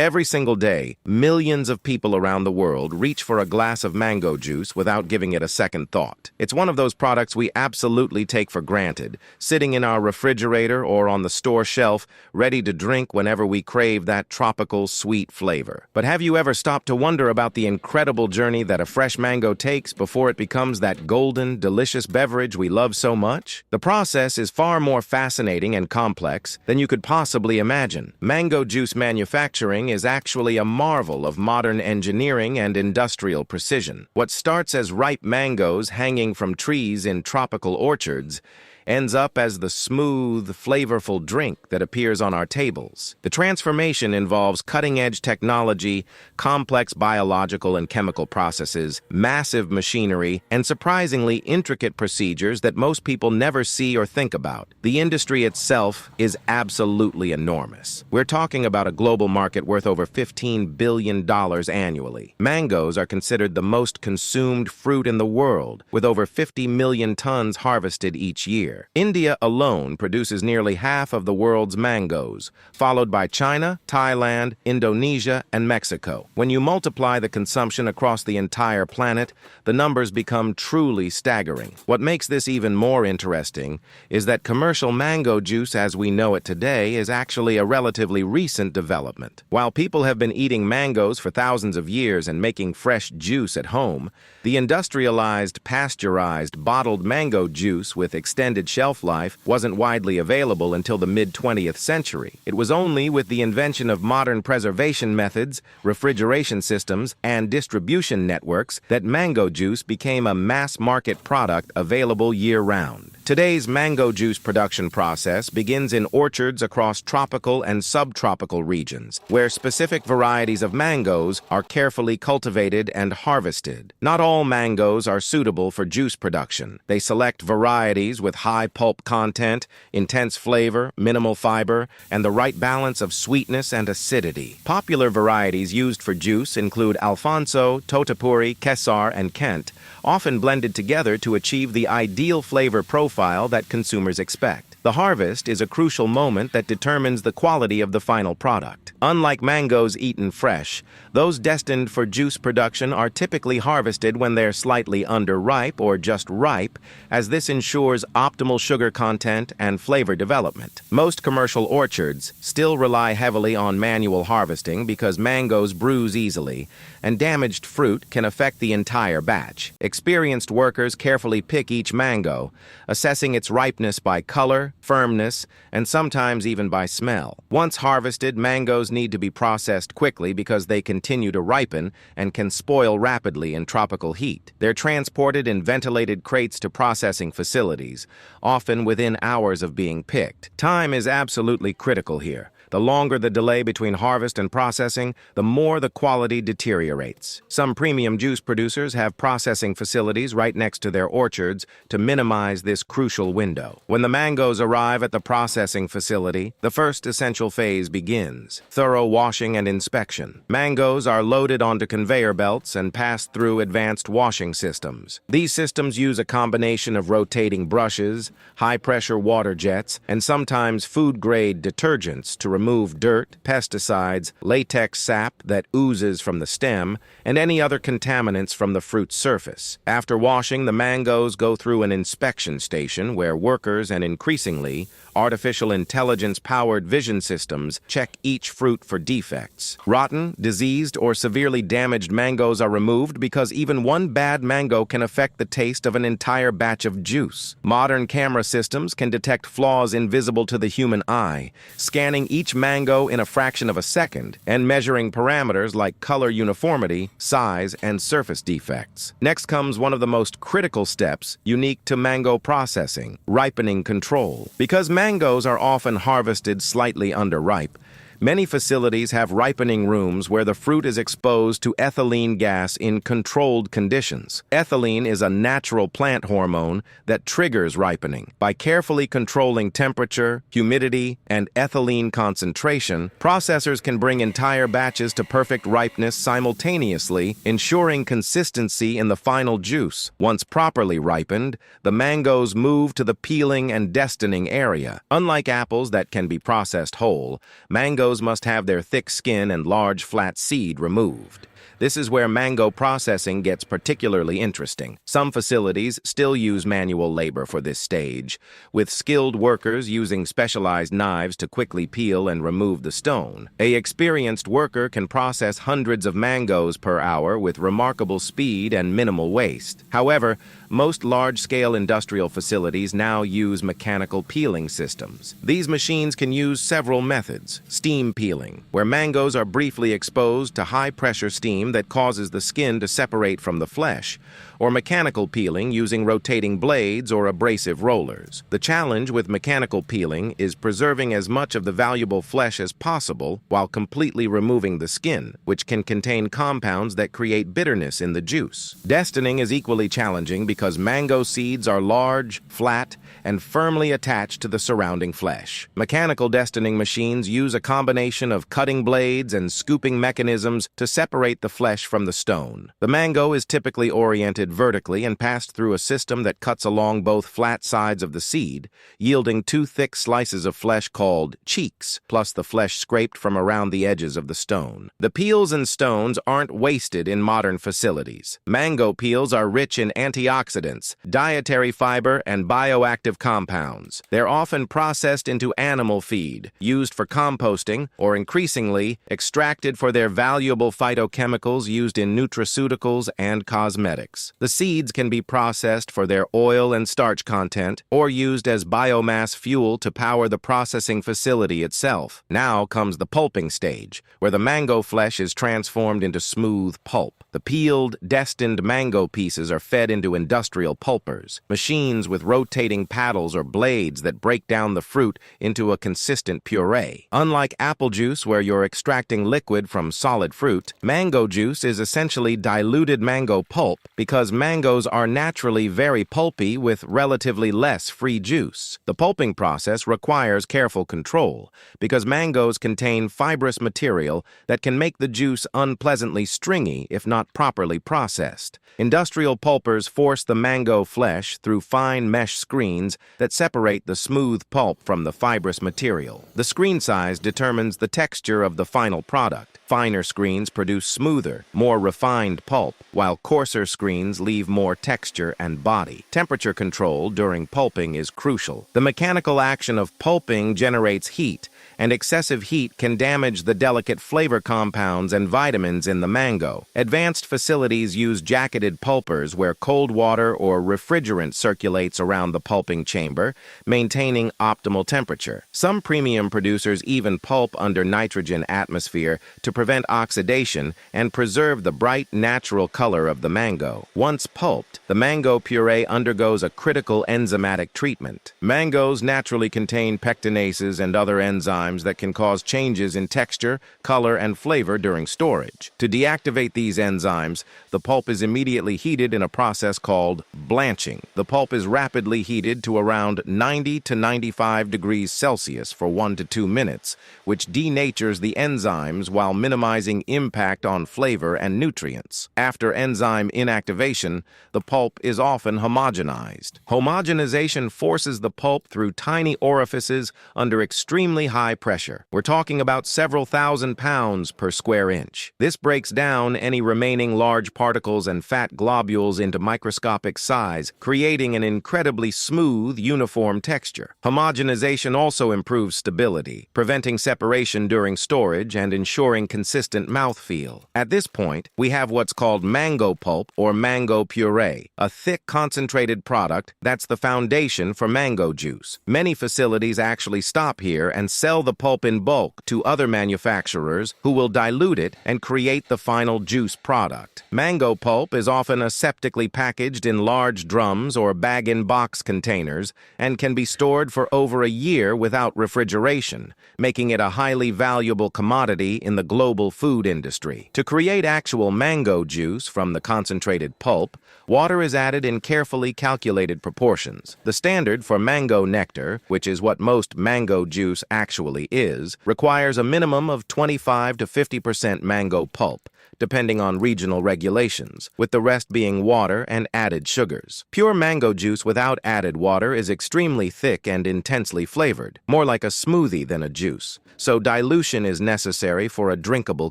Every single day, millions of people around the world reach for a glass of mango juice without giving it a second thought. It's one of those products we absolutely take for granted, sitting in our refrigerator or on the store shelf, ready to drink whenever we crave that tropical, sweet flavor. But have you ever stopped to wonder about the incredible journey that a fresh mango takes before it becomes that golden, delicious beverage we love so much? The process is far more fascinating and complex than you could possibly imagine. Mango juice manufacturing is actually a marvel of modern engineering and industrial precision. What starts as ripe mangoes hanging from trees in tropical orchards ends up as the smooth, flavorful drink that appears on our tables. The transformation involves cutting-edge technology, complex biological and chemical processes, massive machinery, and surprisingly intricate procedures that most people never see or think about. The industry itself is absolutely enormous. We're talking about a global market worth over $15 billion annually. Mangoes are considered the most consumed fruit in the world, with over 50 million tons harvested each year. India alone produces nearly half of the world's mangoes, followed by China, Thailand, Indonesia, and Mexico. When you multiply the consumption across the entire planet, the numbers become truly staggering. What makes this even more interesting is that commercial mango juice as we know it today is actually a relatively recent development. While people have been eating mangoes for thousands of years and making fresh juice at home, the industrialized, pasteurized, bottled mango juice with extended shelf life wasn't widely available until the mid-20th century. It was only with the invention of modern preservation methods, refrigeration systems, and distribution networks that mango juice became a mass-market product available year-round. Today's mango juice production process begins in orchards across tropical and subtropical regions, where specific varieties of mangoes are carefully cultivated and harvested. Not all mangoes are suitable for juice production. They select varieties with high pulp content, intense flavor, minimal fiber, and the right balance of sweetness and acidity. Popular varieties used for juice include Alfonso, Totapuri, Kesar, and Kent, often blended together to achieve the ideal flavor profile that consumers expect. The harvest is a crucial moment that determines the quality of the final product. Unlike mangoes eaten fresh, those destined for juice production are typically harvested when they're slightly underripe or just ripe, as this ensures optimal sugar content and flavor development. Most commercial orchards still rely heavily on manual harvesting because mangoes bruise easily, and damaged fruit can affect the entire batch. Experienced workers carefully pick each mango, assessing its ripeness by color, firmness, and sometimes even by smell. Once harvested, mangoes need to be processed quickly because they continue to ripen and can spoil rapidly in tropical heat. They're transported in ventilated crates to processing facilities, often within hours of being picked. Time is absolutely critical here. The longer the delay between harvest and processing, the more the quality deteriorates. Some premium juice producers have processing facilities right next to their orchards to minimize this crucial window. When the mangoes arrive at the processing facility, the first essential phase begins: thorough washing and inspection. Mangoes are loaded onto conveyor belts and passed through advanced washing systems. These systems use a combination of rotating brushes, high-pressure water jets, and sometimes food-grade detergents to remove dirt, pesticides, latex sap that oozes from the stem, and any other contaminants from the fruit's surface. After washing, the mangoes go through an inspection station where workers and increasingly artificial intelligence-powered vision systems check each fruit for defects. Rotten, diseased, or severely damaged mangoes are removed because even one bad mango can affect the taste of an entire batch of juice. Modern camera systems can detect flaws invisible to the human eye, scanning each mango in a fraction of a second and measuring parameters like color uniformity, size, and surface defects. Next comes one of the most critical steps unique to mango processing: ripening control. Because mangoes are often harvested slightly underripe, many facilities have ripening rooms where the fruit is exposed to ethylene gas in controlled conditions. Ethylene is a natural plant hormone that triggers ripening. By carefully controlling temperature, humidity, and ethylene concentration, processors can bring entire batches to perfect ripeness simultaneously, ensuring consistency in the final juice. Once properly ripened, the mangoes move to the peeling and destining area. Unlike apples that can be processed whole, mangoes mangoes must have their thick skin and large flat seed removed. This is where mango processing gets particularly interesting. Some facilities still use manual labor for this stage, with skilled workers using specialized knives to quickly peel and remove the stone. An experienced worker can process hundreds of mangoes per hour with remarkable speed and minimal waste. However, most large-scale industrial facilities now use mechanical peeling systems. These machines can use several methods. Steam peeling, where mangoes are briefly exposed to high-pressure steam that causes the skin to separate from the flesh, or mechanical peeling using rotating blades or abrasive rollers. The challenge with mechanical peeling is preserving as much of the valuable flesh as possible while completely removing the skin, which can contain compounds that create bitterness in the juice. Destining is equally challenging because mango seeds are large, flat, and firmly attached to the surrounding flesh. Mechanical destining machines use a combination of cutting blades and scooping mechanisms to separate the flesh from the stone. The mango is typically oriented vertically and passed through a system that cuts along both flat sides of the seed, yielding two thick slices of flesh called cheeks, plus the flesh scraped from around the edges of the stone. The peels and stones aren't wasted in modern facilities. Mango peels are rich in antioxidants, dietary fiber, and bioactive compounds. They're often processed into animal feed, used for composting, or increasingly, extracted for their valuable phytochemicals used in nutraceuticals and cosmetics. The seeds can be processed for their oil and starch content, or used as biomass fuel to power the processing facility itself. Now comes the pulping stage, where the mango flesh is transformed into smooth pulp. The peeled, destined mango pieces are fed into industrial pulpers, machines with rotating paddles or blades that break down the fruit into a consistent puree. Unlike apple juice, where you're extracting liquid from solid fruit, mango juice is essentially diluted mango pulp because mangoes are naturally very pulpy with relatively less free juice. The pulping process requires careful control because mangoes contain fibrous material that can make the juice unpleasantly stringy if not properly processed. Industrial pulpers force the mango flesh through fine mesh screens that separate the smooth pulp from the fibrous material. The screen size determines the texture of the final product. Finer screens produce smoother, more refined pulp, while coarser screens leave more texture and body. Temperature control during pulping is crucial. The mechanical action of pulping generates heat, and excessive heat can damage the delicate flavor compounds and vitamins in the mango. Advanced facilities use jacketed pulpers where cold water or refrigerant circulates around the pulping chamber, maintaining optimal temperature. Some premium producers even pulp under nitrogen atmosphere to prevent oxidation and preserve the bright, natural color of the mango. Once pulped, the mango puree undergoes a critical enzymatic treatment. Mangoes naturally contain pectinases and other enzymes that can cause changes in texture, color, and flavor during storage. To deactivate these enzymes, the pulp is immediately heated in a process called blanching. The pulp is rapidly heated to around 90 to 95 degrees Celsius for 1 to 2 minutes, which denatures the enzymes while minimizing impact on flavor and nutrients. After enzyme inactivation, the pulp is often homogenized. Homogenization forces the pulp through tiny orifices under extremely high pressure. We're talking about several thousand pounds per square inch. This breaks down any remaining large particles and fat globules into microscopic size, creating an incredibly smooth, uniform texture. Homogenization also improves stability, preventing separation during storage and ensuring consistent mouthfeel. At this point, we have what's called mango pulp or mango puree, a thick concentrated product that's the foundation for mango juice. Many facilities actually stop here and sell the pulp in bulk to other manufacturers who will dilute it and create the final juice product. Mango pulp is often aseptically packaged in large drums or bag-in-box containers and can be stored for over a year without refrigeration, making it a highly valuable commodity in the global food industry. To create actual mango juice from the concentrated pulp, water is added in carefully calculated proportions. The standard for mango nectar, which is what most mango juice actually actually is, requires a minimum of 25 to 50% mango pulp, depending on regional regulations, with the rest being water and added sugars. Pure mango juice without added water is extremely thick and intensely flavored, more like a smoothie than a juice, so dilution is necessary for a drinkable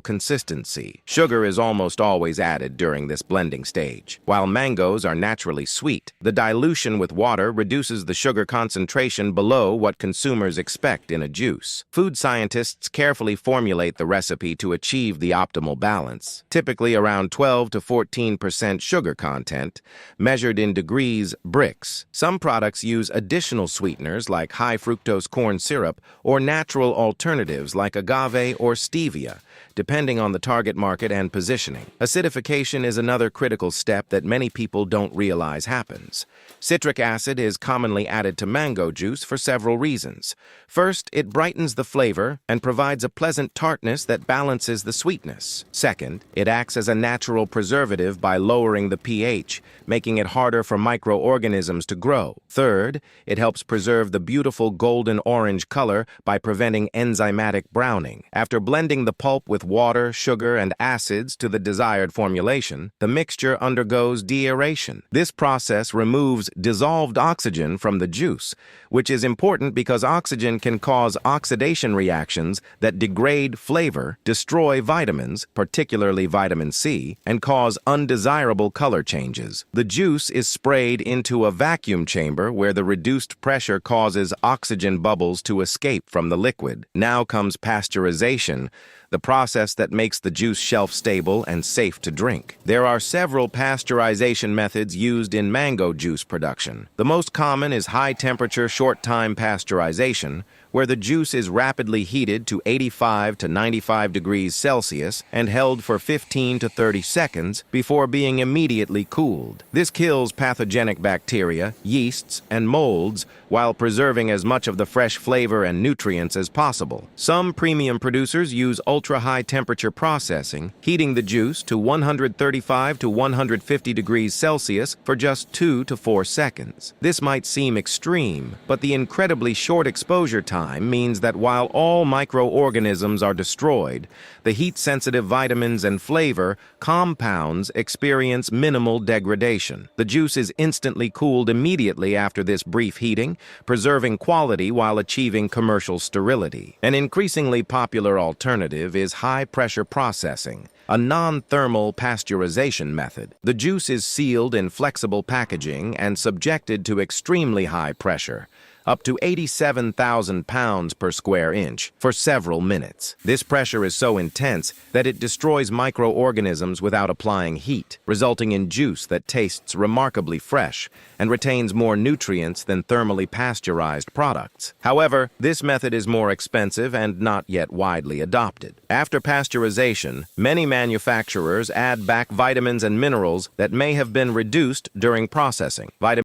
consistency. Sugar is almost always added during this blending stage. While mangoes are naturally sweet, the dilution with water reduces the sugar concentration below what consumers expect in a juice. Food scientists carefully formulate the recipe to achieve the optimal balance, typically around 12 to 14% sugar content, measured in degrees Brix. Some products use additional sweeteners like high fructose corn syrup or natural alternatives like agave or stevia, depending on the target market and positioning. Acidification is another critical step that many people don't realize happens. Citric acid is commonly added to mango juice for several reasons. First, it brightens the flavor and provides a pleasant tartness that balances the sweetness. Second, it acts as a natural preservative by lowering the pH, making it harder for microorganisms to grow. Third, it helps preserve the beautiful golden-orange color by preventing enzymatic browning. After blending the pulp with water, sugar, and acids to the desired formulation, the mixture undergoes deaeration. This process removes dissolved oxygen from the juice, which is important because oxygen can cause oxidation reactions that degrade flavor, destroy vitamins, particularly vitamin C, and cause undesirable color changes. The juice is sprayed into a vacuum chamber where the reduced pressure causes oxygen bubbles to escape from the liquid. Now comes pasteurization, the process that makes the juice shelf-stable and safe to drink. There are several pasteurization methods used in mango juice production. The most common is high-temperature, short-time pasteurization, where the juice is rapidly heated to 85 to 95 degrees Celsius and held for 15 to 30 seconds before being immediately cooled. This kills pathogenic bacteria, yeasts, and molds while preserving as much of the fresh flavor and nutrients as possible. Some premium producers use ultra-high temperature processing, heating the juice to 135 to 150 degrees Celsius for just 2 to 4 seconds. This might seem extreme, but the incredibly short exposure time means that while all microorganisms are destroyed, the heat-sensitive vitamins and flavor compounds experience minimal degradation. The juice is instantly cooled immediately after this brief heating, preserving quality while achieving commercial sterility. An increasingly popular alternative is high-pressure processing, a non-thermal pasteurization method. The juice is sealed in flexible packaging and subjected to extremely high pressure, up to 87,000 pounds per square inch, for several minutes. This pressure is so intense that it destroys microorganisms without applying heat, resulting in juice that tastes remarkably fresh and retains more nutrients than thermally pasteurized products. However, this method is more expensive and not yet widely adopted. After pasteurization, many manufacturers add back vitamins and minerals that may have been reduced during processing.